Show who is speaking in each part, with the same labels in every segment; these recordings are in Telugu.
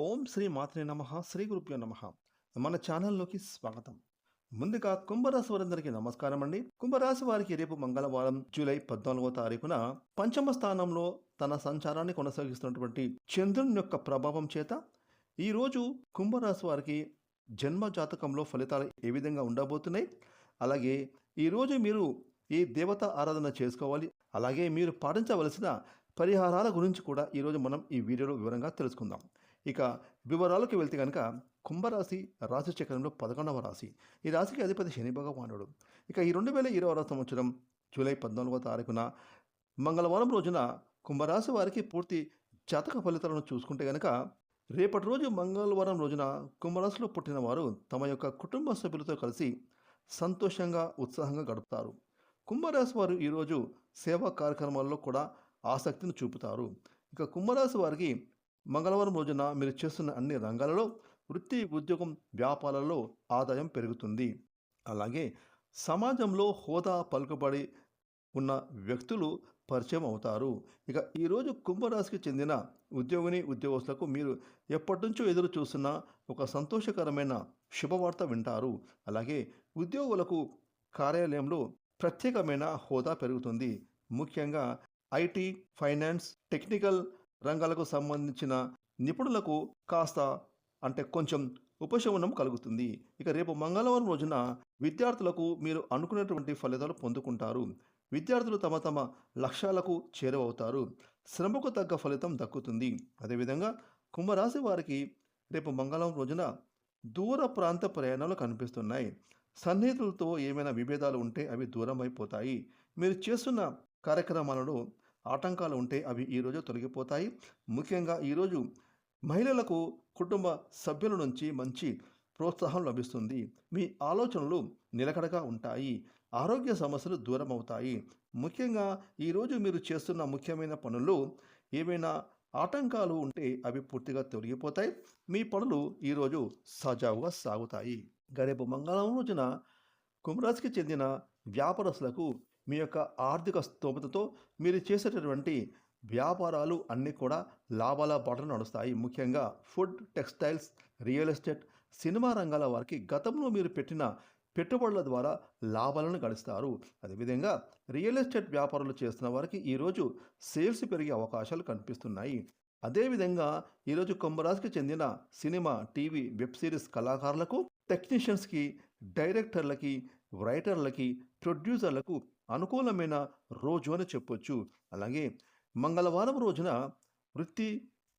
Speaker 1: ఓం శ్రీ మాత్రే నమః శ్రీ గురుభ్యో నమః. మన ఛానల్లోకి స్వాగతం. ముందుగా కుంభరాశి వారందరికీ నమస్కారం అండి. కుంభరాశి వారికి రేపు మంగళవారం జూలై 14వ తారీఖున పంచమ స్థానంలో తన సంచారాన్ని కొనసాగిస్తున్నటువంటి చంద్రుని యొక్క ప్రభావం చేత ఈరోజు కుంభరాశి వారికి జన్మ జాతకంలో ఫలితాలు ఏ విధంగా ఉండబోతున్నాయి, అలాగే ఈరోజు మీరు ఈ దేవత ఆరాధన చేసుకోవాలి, అలాగే మీరు పాటించవలసిన పరిహారాల గురించి కూడా ఈరోజు మనం ఈ వీడియోలో వివరంగా తెలుసుకుందాం. ఇక వివరాలకు వెళ్తే కనుక కుంభరాశి రాశి చక్రంలో 11వ రాశి. ఈ రాశికి అధిపతి శని భగవానుడు. ఇక ఈ 2020 సంవత్సరం జూలై 14వ తారీఖున మంగళవారం రోజున కుంభరాశి వారికి పూర్తి జాతక ఫలితాలను చూసుకుంటే కనుక రేపటి రోజు మంగళవారం రోజున కుంభరాశిలో పుట్టిన వారు తమ యొక్క కుటుంబ సభ్యులతో కలిసి సంతోషంగా ఉత్సాహంగా గడుపుతారు. కుంభరాశి వారు ఈరోజు సేవా కార్యక్రమాల్లో కూడా ఆసక్తిని చూపుతారు. ఇక కుంభరాశి వారికి మంగళవారం రోజున మీరు చేస్తున్న అన్ని రంగాలలో వృత్తి, ఉద్యోగం, వ్యాపారాలలో ఆదాయం పెరుగుతుంది. అలాగే సమాజంలో హోదా, పలుకుబడి ఉన్న వ్యక్తులు పరిచయం అవుతారు. ఇక ఈరోజు కుంభరాశికి చెందిన ఉద్యోగస్తులకు మీరు ఎప్పటి నుంచో ఎదురు చూస్తున్న ఒక సంతోషకరమైన శుభవార్త వింటారు. అలాగే ఉద్యోగులకు కార్యాలయంలో ప్రత్యేకమైన హోదా పెరుగుతుంది. ముఖ్యంగా ఐటీ, ఫైనాన్స్, టెక్నికల్ రంగాలకు సంబంధించిన నిపుణులకు కాస్త కొంచెం ఉపశమనం కలుగుతుంది. ఇక రేపు మంగళవారం రోజున విద్యార్థులకు మీరు అనుకునేటువంటి ఫలితాలు పొందుకుంటారు. విద్యార్థులు తమ తమ లక్ష్యాలకు చేరువవుతారు. శ్రమకు తగ్గ ఫలితం దక్కుతుంది. అదేవిధంగా కుంభరాశి వారికి రేపు మంగళవారం రోజున దూర ప్రాంత ప్రయాణాలు కనిపిస్తున్నాయి. సన్నిహితులతో ఏమైనా విభేదాలు ఉంటే అవి దూరం అయిపోతాయి. మీరు చేస్తున్న కార్యక్రమాలలో ఆటంకాలు ఉంటే అవి ఈరోజు తొలగిపోతాయి. ముఖ్యంగా ఈరోజు మహిళలకు కుటుంబ సభ్యుల నుంచి మంచి ప్రోత్సాహం లభిస్తుంది. మీ ఆలోచనలు నిలకడగా ఉంటాయి. ఆరోగ్య సమస్యలు దూరం అవుతాయి. ముఖ్యంగా ఈరోజు మీరు చేస్తున్న ముఖ్యమైన పనుల్లో ఏవైనా ఆటంకాలు ఉంటే అవి పూర్తిగా తొలగిపోతాయి. మీ పనులు ఈరోజు సజావుగా సాగుతాయి. రేపు మంగళవారం రోజున కుంభరాశికి చెందిన వ్యాపారస్తులకు మీ యొక్క ఆర్థిక స్తోమతతో మీరు చేసేటటువంటి వ్యాపారాలు అన్నీ కూడా లాభాల బాటలో నడుస్తాయి. ముఖ్యంగా food, textiles, real estate, cinema రంగాల వారికి గతంలో మీరు పెట్టిన పెట్టుబడుల ద్వారా లాభాలను గడిస్తారు. అదేవిధంగా రియల్ ఎస్టేట్ వ్యాపారాలు చేస్తున్న వారికి ఈరోజు సేల్స్ పెరిగే అవకాశాలు కనిపిస్తున్నాయి. అదేవిధంగా ఈరోజు కుంభరాశికి చెందిన సినిమా, టీవీ, వెబ్ సిరీస్ కళాకారులకు, టెక్నీషియన్స్కి, డైరెక్టర్లకి, రైటర్లకి, ప్రొడ్యూసర్లకు అనుకూలమైన రోజు అని చెప్పొచ్చు. అలాగే మంగళవారం రోజున వృత్తి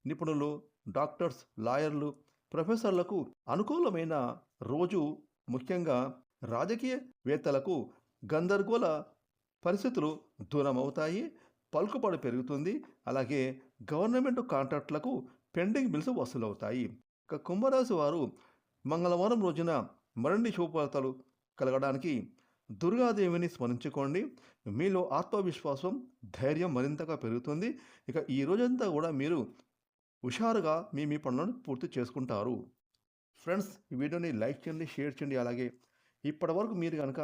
Speaker 1: నిపుణులు, డాక్టర్స్, లాయర్లు, ప్రొఫెసర్లకు అనుకూలమైన రోజు. ముఖ్యంగా రాజకీయవేత్తలకు గందరగోళ పరిస్థితులు దూరం అవుతాయి. పలుకుబడి పెరుగుతుంది. అలాగే గవర్నమెంట్ కాంట్రాక్టులకు పెండింగ్ బిల్స్ వసూలవుతాయి. ఇక కుంభరాశి వారు మంగళవారం రోజున మరిన్ని శుభఫలితాలు కలగడానికి దుర్గాదేవిని స్మరించుకోండి. మీలో ఆత్మవిశ్వాసం, ధైర్యం మరింతగా పెరుగుతుంది. ఇక ఈ రోజంతా కూడా మీరు హుషారుగా మీ పనులను పూర్తి చేసుకుంటారు. ఫ్రెండ్స్, ఈ వీడియోని లైక్ చేయండి, షేర్ చేయండి. అలాగే ఇప్పటివరకు మీరు కనుక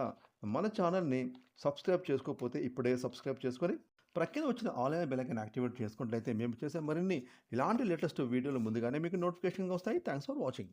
Speaker 1: మన ఛానల్ని సబ్స్క్రైబ్ చేసుకోకపోతే ఇప్పుడే సబ్స్క్రైబ్ చేసుకొని ప్రక్కన వచ్చిన ఆన్లైన్ బెల్ ఐకాన్ యాక్టివేట్ చేసుకున్నట్లయితే మేము చేసే మరిన్ని ఇలాంటి లేటెస్ట్ వీడియోలు ముందుగానే మీకు నోటిఫికేషన్గా వస్తాయి. Thanks for watching.